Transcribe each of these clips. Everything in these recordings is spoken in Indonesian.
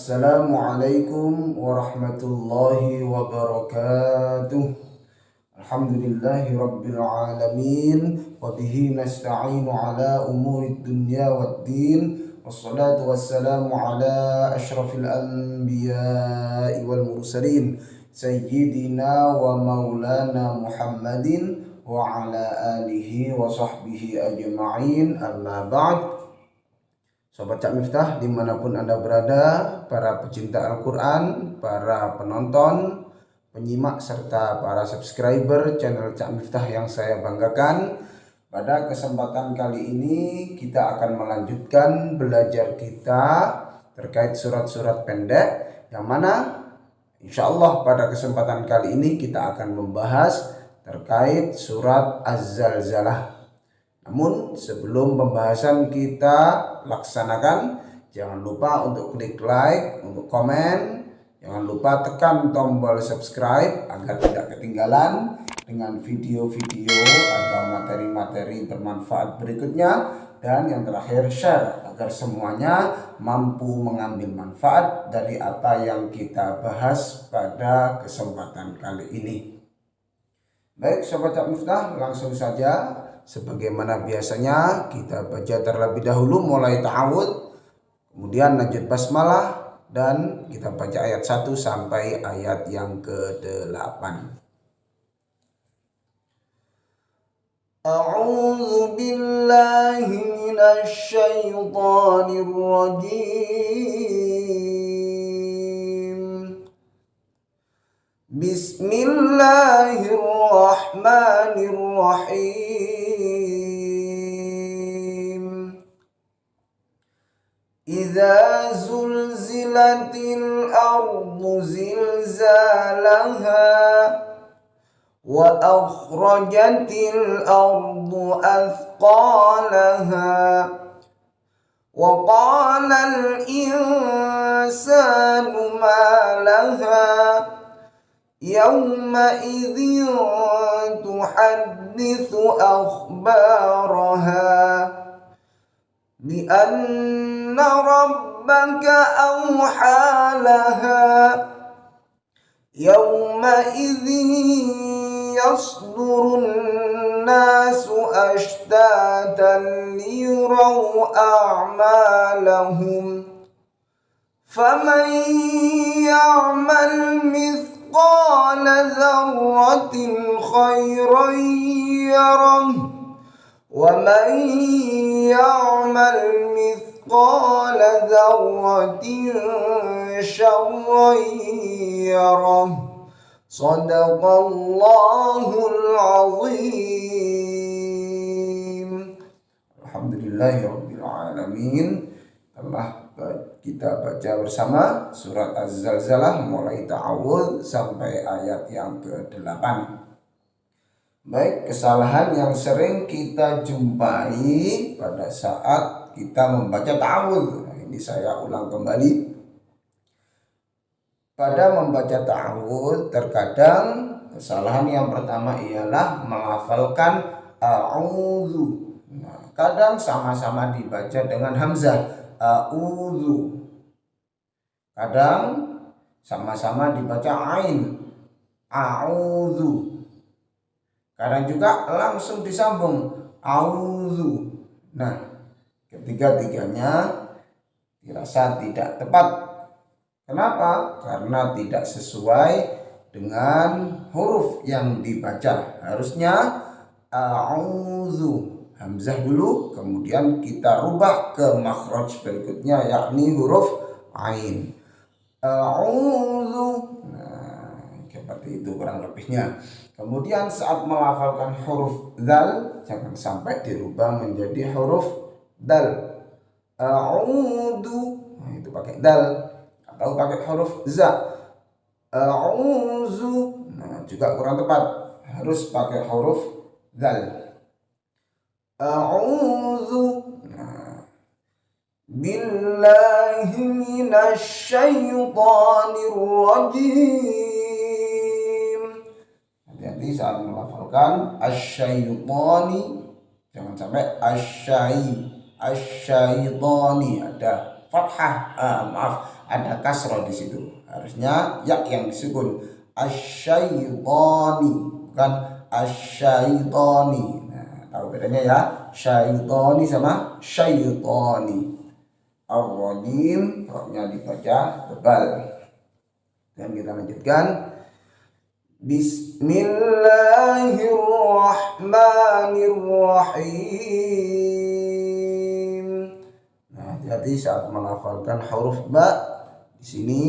Assalamualaikum warahmatullahi wabarakatuh. Alhamdulillahi rabbil alamin. Wabihi nasta'inu ala umurid dunya waddin. Wassalatu wassalamu ala ashrafil anbiya'i wal mursalin Sayyidina wa maulana Muhammadin wa ala alihi wa sahbihi ajma'in. Amma ba'd. Sobat Cak Miftah dimanapun Anda berada, para pecinta Al-Quran, para penonton, penyimak, serta para subscriber channel Cak Miftah yang saya banggakan. Pada kesempatan kali ini kita akan melanjutkan belajar kita terkait surat-surat pendek, yang mana insya Allah pada kesempatan kali ini kita akan membahas terkait surat Az-Zalzalah. Namun sebelum pembahasan kita laksanakan, jangan lupa untuk klik like, untuk komen, jangan lupa tekan tombol subscribe agar tidak ketinggalan dengan video-video atau materi-materi bermanfaat berikutnya, dan yang terakhir share agar semuanya mampu mengambil manfaat dari apa yang kita bahas pada kesempatan kali ini. Baik Sobat Cak Miftah, langsung saja. Sebagaimana biasanya kita baca terlebih dahulu mulai ta'awud, kemudian lanjut basmalah, dan kita baca ayat 1 sampai ayat yang ke-8. A'udzu billahi minasy syaithanir rajim. Bismillahirrahmanirrahim. Idza zulzilatil ardu zilzalaha wa akhrajatil ardu athqalaha wa qala al insanu ma laha yawma idzin tuhadditsu akhbaraha bi anna rabbaka awha laha yawma idzin yasdurun nasu ashtatan liyuraw a'malahum faman ya'mal mithqala dzarratin khairan yarah wa man ya'mal mithqala dzarratin syarran yarah. Shadaqallahul azim. Alhamdulillahirabbil alamin. Telah kita baca bersama surat Az-Zalzalah mulai ta'awud sampai ayat yang ke-8. Baik, kesalahan yang sering kita jumpai pada saat kita membaca ta'awud. Nah, ini saya ulang kembali. Pada membaca ta'awud terkadang kesalahan yang pertama ialah melafalkan a'udzu. Nah, kadang sama-sama dibaca dengan hamzah a'udzu. Kadang sama-sama dibaca ain a'udzu. Kadang juga langsung disambung a'udzu. Nah, ketiga-tiganya dirasa tidak tepat. Kenapa? Karena tidak sesuai dengan huruf yang dibaca. Harusnya a'udzu, hamzah dulu, kemudian kita rubah ke makhraj berikutnya, yakni huruf ain. A'udzu. Nah, seperti itu kurang lebihnya. Kemudian saat melafalkan huruf dzal, jangan sampai dirubah menjadi huruf dal. A'udzu. Nah, itu pakai dal. Atau pakai huruf za, a'udzu. Nah, juga kurang tepat, harus pakai huruf dzal. A'udzu billahi minasy syaithanir rajim. Hati-hati saat melafalkan asyaitani, jangan sampai asyaitani, ada fathah, ada kasroh di situ. Harusnya ya yang disukun. Asyaitoni, bukan asyaitoni. Nah, tahu bedanya ya? Syaitoni sama syaitoni. Ar-rajim, roknya dibaca tebal. Dan kita lanjutkan. Bismillahirrahmanirrahim. Nah, hati-hati saat melafalkan huruf ba di sini.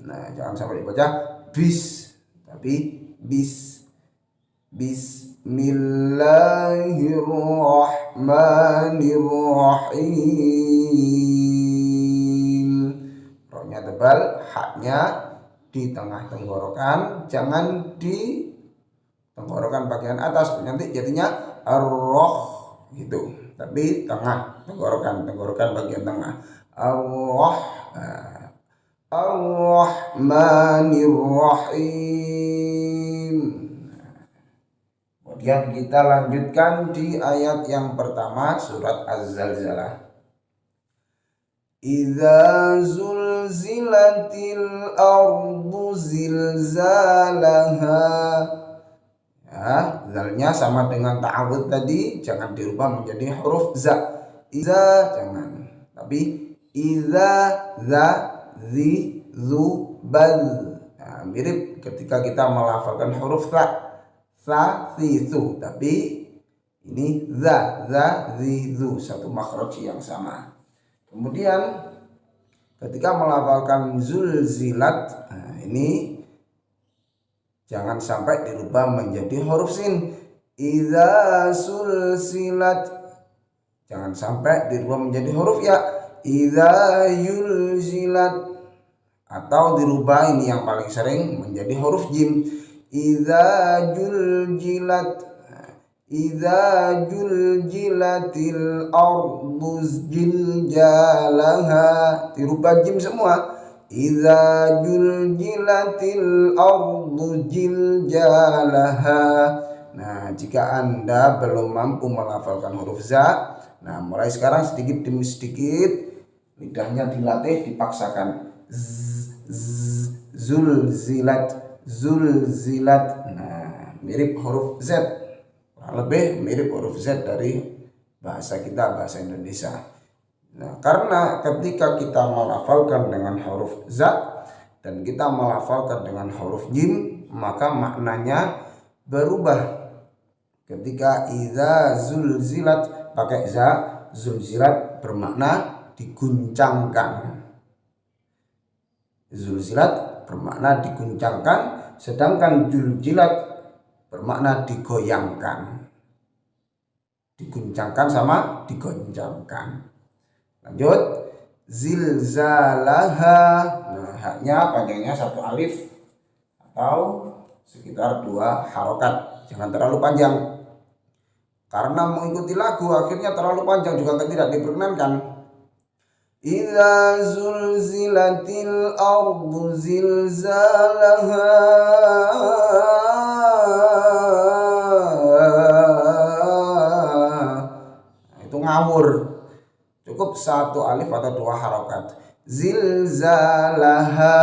Nah, jangan sampai dibaca bis, tapi bis. Bismillahirrahmanirrahim. Roknya tebal, haknya di tengah tenggorokan, jangan di tenggorokan bagian atas, nanti jadinya ar-roh gitu, tapi tengah tenggorokan bagian tengah. Ar-roh, ar-rahmanirrahim. Kemudian kita lanjutkan di ayat yang pertama surat Az-Zalzalah. Idza zulzilatil ardu zilzalaha. Ya, zalnya sama dengan ta'awud tadi, jangan dirubah menjadi huruf za. Iza jangan, tapi iza, za, zi, zu, bal. Nah, mirip ketika kita melafalkan huruf sa, si, su, tapi ini za, zi, zu, satu makhraj yang sama. Kemudian ketika melafalkan zulzilat, nah ini jangan sampai dirubah menjadi huruf sin. Idza sulsilat, jangan sampai dirubah menjadi huruf ya. Idza yulzilat, atau dirubah ini yang paling sering menjadi huruf jim. Idza juljilat, idza juljilatil ardu jiljalaha, dirubah jim semua. Idza juljilatil ardu jiljalaha. Nah, jika Anda belum mampu melafalkan huruf za, nah mulai sekarang sedikit demi sedikit lidahnya dilatih, dipaksakan. Zulzilat, zulzilat. Nah, mirip huruf Z, lebih mirip huruf Z dari bahasa kita, bahasa Indonesia. Nah, karena ketika kita melafalkan dengan huruf za dan kita melafalkan dengan huruf jim, maka maknanya berubah. Ketika idza zulzilat pakai za, zulzilat bermakna diguncangkan. Zulzilat bermakna diguncangkan, sedangkan juljilat bermakna digoyangkan. Diguncangkan sama digoncangkan. Lanjut, zilzalaha. Nah, haknya panjangnya satu alif atau sekitar 2 harokat, jangan terlalu panjang. Karena mengikuti lagu akhirnya terlalu panjang juga tidak diperkenankan. Idza zulzilatil ardu zilzalaha. Itu ngawur. Cukup 1 alif atau 2 harokat. Zilzalaha,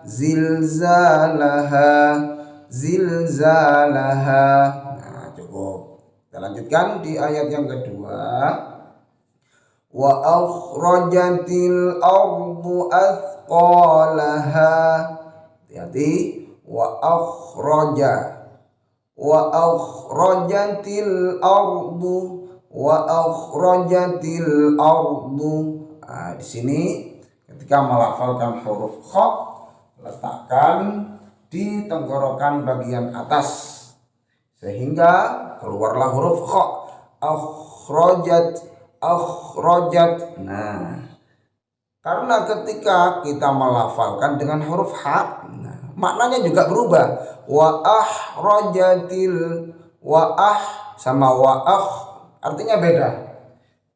zilzalaha, zilzalaha. Nah, cukup. Kita lanjutkan di ayat yang kedua. Wa akhrajatil ardu athqalaha. Hati-hati. Wa akhraja, wa akhrajatil ardu, wa akhrajatil ardu. Nah, di sini ketika melafalkan huruf kha, letakkan di tenggorokan bagian atas sehingga keluarlah huruf kha. Akhrajat, akhrajat. Nah, karena ketika kita melafalkan dengan huruf ha, nah, maknanya juga berubah. Wa akhrajatil, wa sama wa artinya beda.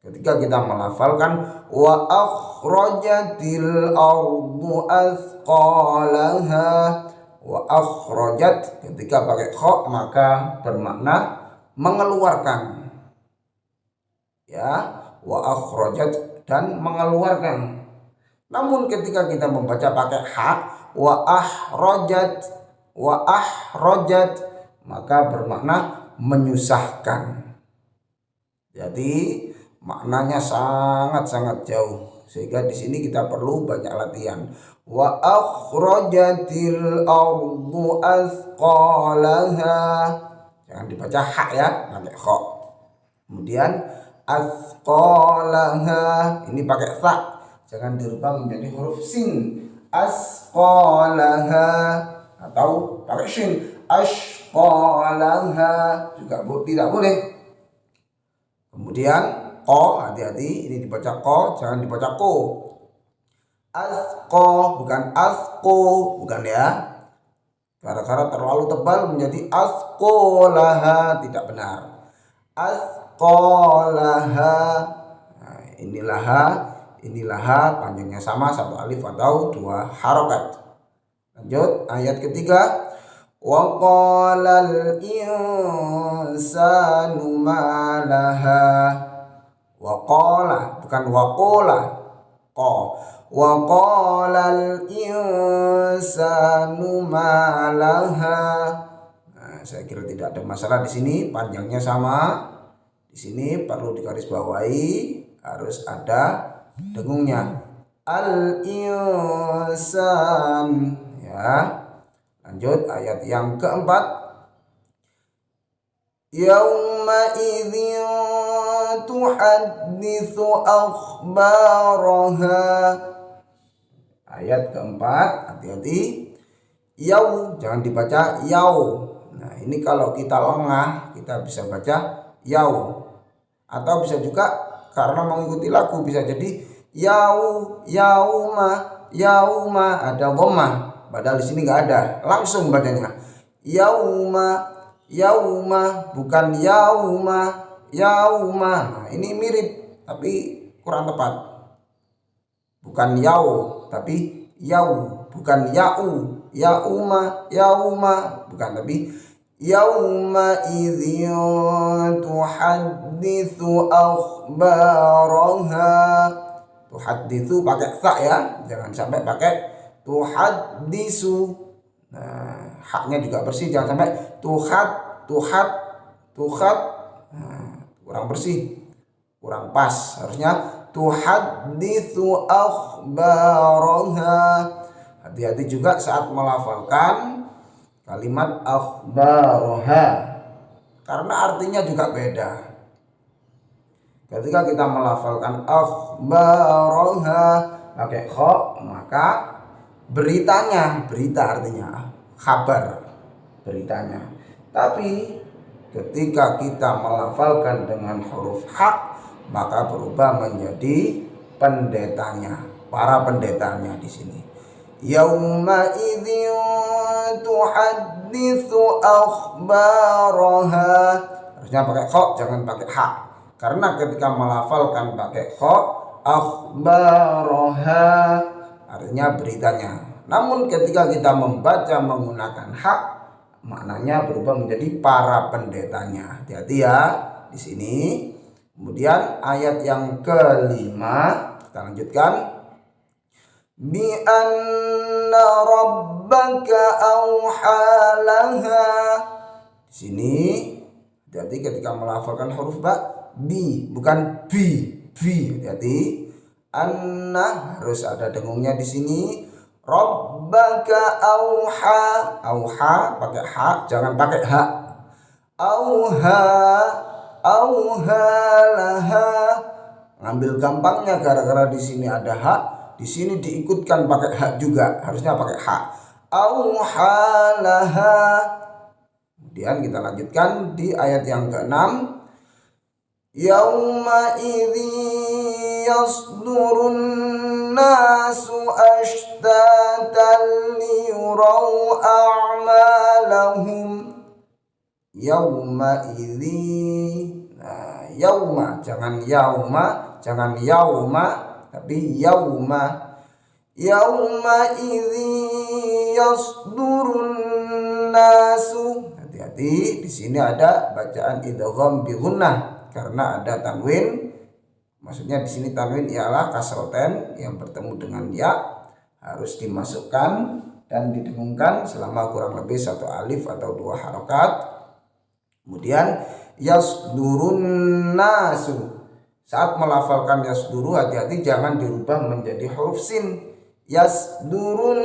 Ketika kita melafalkan wa akhrajatil ardu athqalaha, wa akhrajat ketika pakai kha maka bermakna mengeluarkan. Ya, wa akhrajat dan mengeluarkan. Namun ketika kita membaca pakai ha, wa ahrajat, maka bermakna menyusahkan. Jadi maknanya sangat-sangat jauh, sehingga di sini kita perlu banyak latihan. Wa akhrajatil ardu athqalaha, jangan dibaca ha ya, pakai kha. Kemudian athqalaha ini pakai ta, jangan dirubah menjadi huruf sin. Asqalaha atau pakai shin, ashqalaha juga tidak boleh. Kemudian ko, hati-hati, ini dibaca ko, jangan dibaca ko. Asqo bukan asqo, bukan ya. Gara-gara terlalu tebal menjadi asqolaha, tidak benar. Asqolaha, nah, inilah panjangnya sama, satu alif atau dua harokat. Lanjut ayat ketiga. Wa qalal insanu ma laha. Wa qala bukan wa qala, qa. Wa qalal insanu ma laha. Nah, saya kira tidak ada masalah di sini, panjangnya sama. Di sini perlu digarisbawahi, harus ada dengungnya. Al insan ya. Lanjut ayat yang keempat. Yauma idzin tuhadditsu akhbaraha. Ayat keempat, hati-hati. Yau, jangan dibaca yau. Nah, ini kalau kita lengah, kita bisa baca yau. Atau bisa juga karena mengikuti lagu bisa jadi yauma ada dhammah. Padahal di sini nggak ada, langsung bacanya yauma bukan yauma. Nah, ini mirip tapi kurang tepat. Bukan yau tapi yau, bukan yauma bukan, tapi yauma idzin tuhadditsu akhbaraha. Tuhadditsu pakai ta ya, jangan sampai pakai tuhaddisu. Nah, haknya juga bersih, jangan sampai tuhat. Nah, kurang bersih, kurang pas. Harusnya tuhadditsu akhbaraha. Hati-hati juga saat melafalkan kalimat akhbaraha, karena artinya juga beda. Ketika kita melafalkan akhbaraha pakai kha, maka berita artinya kabar, beritanya. Tapi ketika kita melafalkan dengan huruf ha, maka berubah menjadi pendetanya, para pendetanya di sini. Yauma idzin tuhadditsu akhbaraha. Harusnya pakai kha, jangan pakai ha. Karena ketika melafalkan pakai kha, akhbaraha artinya beritanya. Namun ketika kita membaca menggunakan hak, maknanya berubah menjadi para pendetanya. Hati-hati ya di sini. Kemudian ayat yang kelima, kita lanjutkan. Bi anna rabbaka auhalaha. Di sini hati-hati ketika melafalkan huruf ba, bi bukan bi. Hati-hati. Anna harus ada dengungnya di sini. Rabbaka auha pakai ha, jangan pakai ha. Auha laha. Ngambil gampangnya gara-gara di sini ada ha, di sini diikutkan pakai ha juga, harusnya pakai ha. Auha laha. Kemudian kita lanjutkan di ayat yang ke-6. Yauma idzi yasdurun nasu ashtatan liyurau a'malahum. Yauma idzi, nah, yauma jangan yauma tapi yauma idzi yasdurun nasu. Hati-hati di sini ada bacaan idgham bi gunnah karena ada tanwin Maksudnya di sini tanwin ialah kasroten yang bertemu dengan ya, harus dimasukkan dan didengungkan selama kurang lebih 1 alif atau 2 harokat. Kemudian yasdurun nasu. Saat melafalkan yasduru, hati-hati jangan dirubah menjadi huruf sin. Yasdurun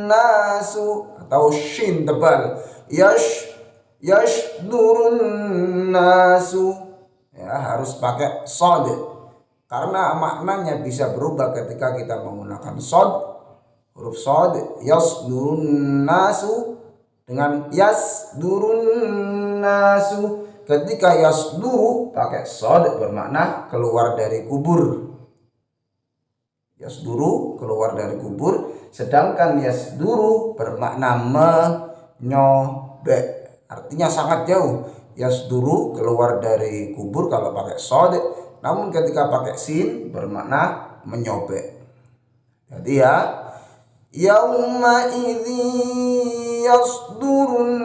nasu atau shin tebal. Yasdurun nasu. Ya, harus pakai sod. Karena maknanya bisa berubah ketika kita menggunakan sod. Huruf sod, yasdurun nasu dengan yasdurun nasu. Ketika yasduru pakai sod bermakna keluar dari kubur. Yasduru keluar dari kubur, sedangkan yasduru bermakna menyobek. Artinya sangat jauh. Yasduru keluar dari kubur kalau pakai sod, namun ketika pakai sin bermakna menyobek. Jadi ya, yauma idzi yasdurun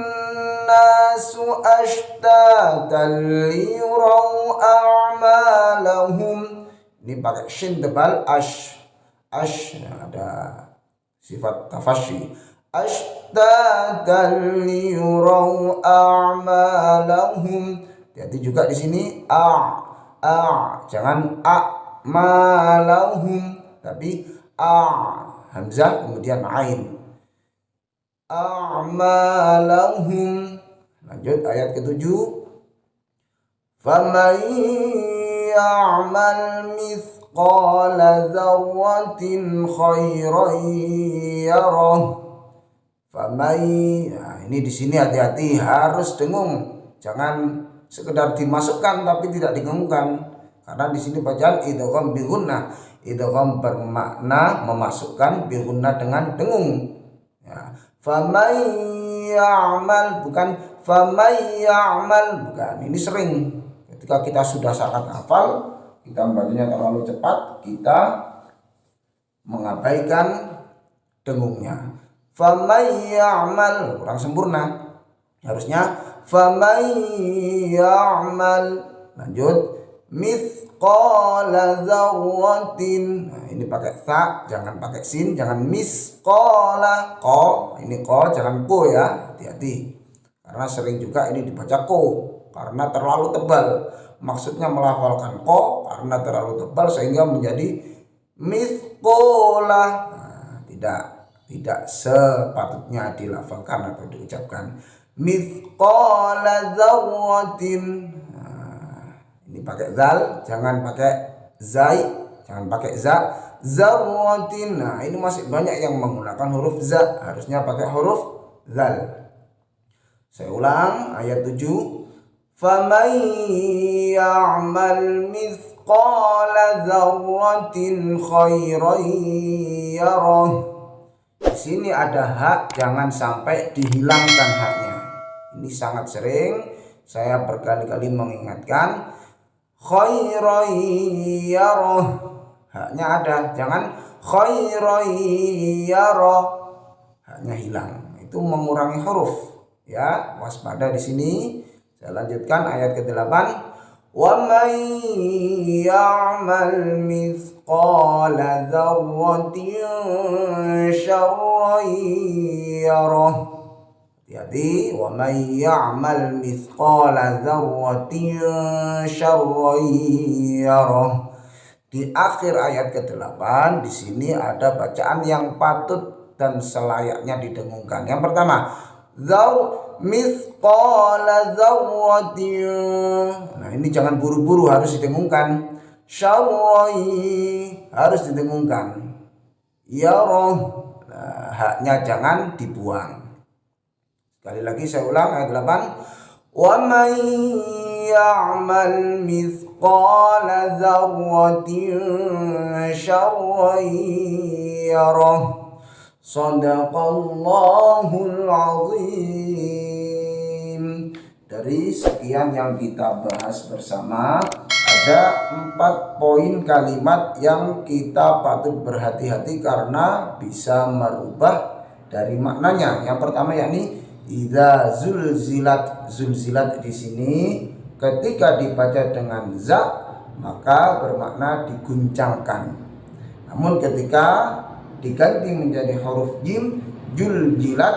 nasu ashtatan liyurau a'malahum. Ini pakai shin tebal, ash ada sifat tafashi. Ashtatan liyurau a'malahum. Jadi juga di sini jangan a'malahum, tapi hamzah kemudian ain. A'malahum. Lanjut ayat ke-7. Faman ya'mal mithqala dzarratin khairan yarah. Faman, nah ini di sini hati-hati, harus dengung. Jangan sekedar dimasukkan tapi tidak didengungkan. Karena di sini bacaan idgham bi gunnah. Idgham bermakna memasukkan, bi gunnah dengan dengung. Ya. Faman ya'mal, bukan faman ya'mal, bukan. Ini sering ketika kita sudah sangat hafal, kita membacanya terlalu cepat, kita mengabaikan dengungnya. Faman ya'mal kurang sempurna. Harusnya faman ya'mal. Lanjut mithqala dzarratin. Nah, ini pakai ta, jangan pakai sin, jangan misqala. Ko, ini ko, jangan ko ya. Hati-hati. Karena sering juga ini dibaca ko karena terlalu tebal. Maksudnya melafalkan ko karena terlalu tebal sehingga menjadi mithqala. Nah, tidak sepatutnya dilafalkan atau diucapkan. Mithqala dzarratin. Ini pakai zal, jangan pakai zai, jangan pakai za. Zarratin. Nah, ini masih banyak yang menggunakan huruf za, harusnya pakai huruf zal. Saya ulang ayat 7. Faman ya'mal mithqala dzarratin khairan yarah. Di sini ada hak, jangan sampai dihilangkan haknya. Ini sangat sering saya berkali-kali mengingatkan. Khairan yarah, haknya ada, jangan khairan yarah, haknya hilang, itu mengurangi huruf ya, waspada di sini. Saya lanjutkan ayat ke-8. Wa man ya'mal mithqala dzarratin syarran yarah. Hati-hati, wa may ya'mal mithqala dzarratin syarran yarah. Di akhir ayat ke-8 di sini ada bacaan yang patut dan selayaknya didengungkan. Yang pertama, mithqala dzarratin. Nah, ini jangan buru-buru, harus didengungkan. Syarran harus didengungkan. Yarah, nah, haknya jangan dibuang. Sekali lagi saya ulang ayat 8. Wa man ya'mal mithqala dzarratin syarran yarah. Shadaqallahul azim. Dari sekian yang kita bahas bersama, ada 4 poin kalimat yang kita patut berhati-hati karena bisa merubah dari maknanya. Yang pertama yakni idza zulzilat. Zulzilat di sini ketika dibaca dengan za maka bermakna diguncangkan. Namun ketika diganti menjadi huruf jim, juljilat,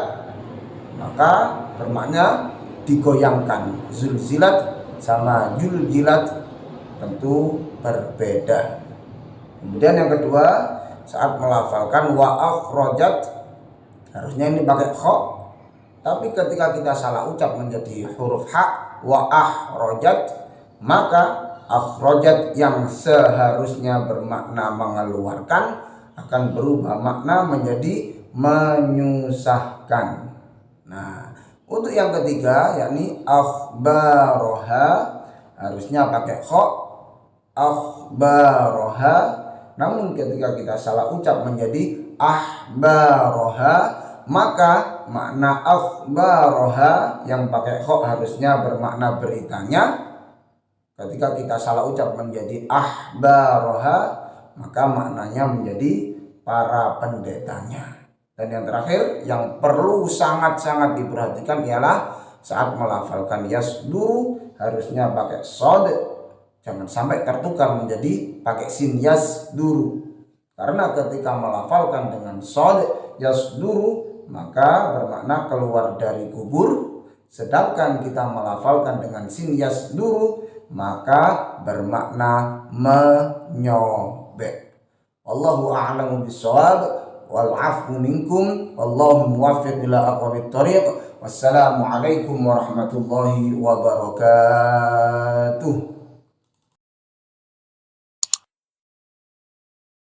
maka bermakna digoyangkan. Zulzilat sama juljilat tentu berbeda. Kemudian yang kedua, saat melafalkan wa akhrajat, harusnya ini pakai kha, tapi ketika kita salah ucap menjadi huruf ha, wa akhrajat, maka akhrajat yang seharusnya bermakna mengeluarkan akan berubah makna menjadi menyusahkan. Nah, untuk yang ketiga yakni akhbaroha, harusnya pakai kha, akhbaroha. Namun ketika kita salah ucap menjadi ahbaroha, maka makna akhbaroha yang pakai kha harusnya bermakna beritanya. Ketika kita salah ucap menjadi ahbaroha, maka maknanya menjadi para pendetanya. Dan yang terakhir yang perlu sangat-sangat diperhatikan ialah saat melafalkan yasduru harusnya pakai shad, jangan sampai tertukar menjadi pakai sin yasduru. Karena ketika melafalkan dengan shad yasduru maka bermakna keluar dari kubur, sedangkan kita melafalkan dengan sin yasduru maka bermakna menyobek. Wallahu a'lamu bishawab, wal 'afwu minkum, wallahu muwaffiq ila aqwamit thariq. Wassalamu alaikum warahmatullahi wabarakatuh.